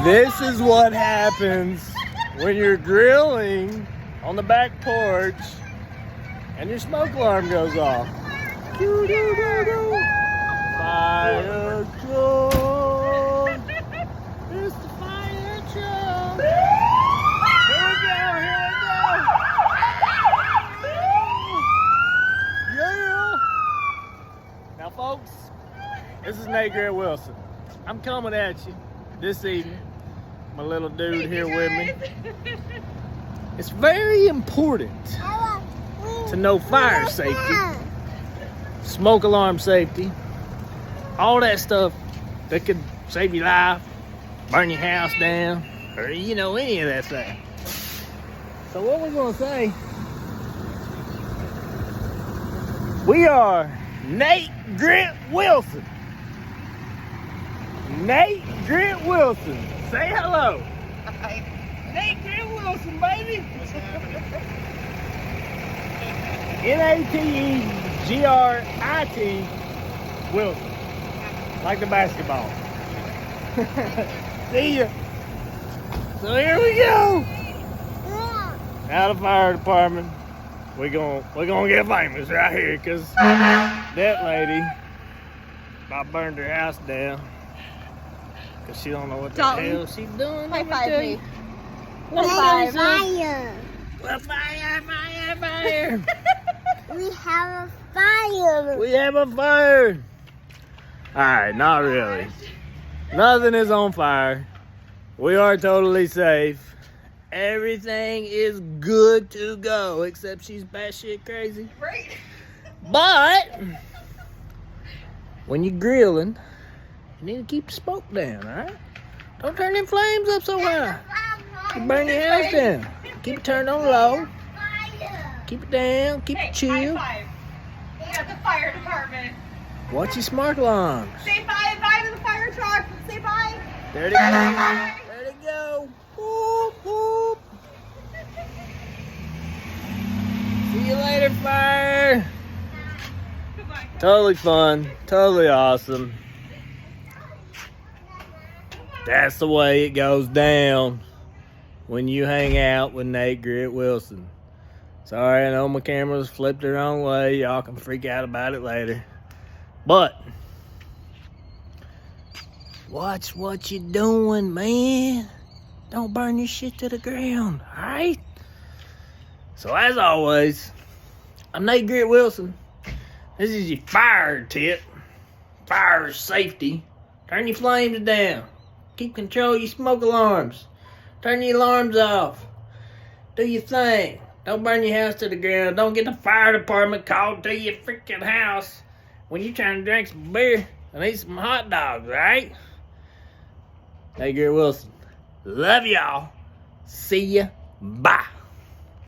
This is what happens when you're grilling on the back porch and your smoke alarm goes off. Fire truck! It's the fire truck! Here we go! Yeah! Now, folks, this is Nate Grant Wilson. I'm coming at you this evening. My little dude here with me. It's very important to know fire safety, smoke alarm safety, all that stuff that could save your life, burn your house down, or any of that stuff. So what we're gonna say, we are Nate Grant Wilson. Nate Grant Wilson. Say hello. Hi. Nate Grant Wilson, baby. N-A-T-E-G-R-I-T Wilson. Like the basketball. See ya. So here we go. Out of the fire department. We're gonna get famous right here, cause that lady about burned her house down. Cause she don't know what the hell she's doing. High five me. High Fire. Well, fire. We have a fire. We have a fire. Alright, not really. Nothing is on fire. We are totally safe. Everything is good to go, except she's batshit crazy. Right. But when you're grilling, you need to keep the smoke down, alright? Don't turn them flames up so high. You burn your house down. Keep it turned on low. Keep it down. Keep it chill. High five. At the fire department. Watch your smart alarms. Say bye to the fire truck. Say bye. There they go. There they go. Whoop, whoop. See you later, fire. Goodbye. Totally fun. Totally awesome. That's the way it goes down when you hang out with Nate Grant Wilson. Sorry, I know my camera's flipped the wrong way. Y'all can freak out about it later. But watch what you're doing, man. Don't burn your shit to the ground, alright? So as always, I'm Nate Grant Wilson. This is your fire tip. Fire safety. Turn your flames down. Keep control of your smoke alarms. Turn your alarms off. Do your thing. Don't burn your house to the ground. Don't get the fire department called to your freaking house when you're trying to drink some beer and eat some hot dogs, right? Hey, Grant Wilson. Love y'all. See ya. Bye.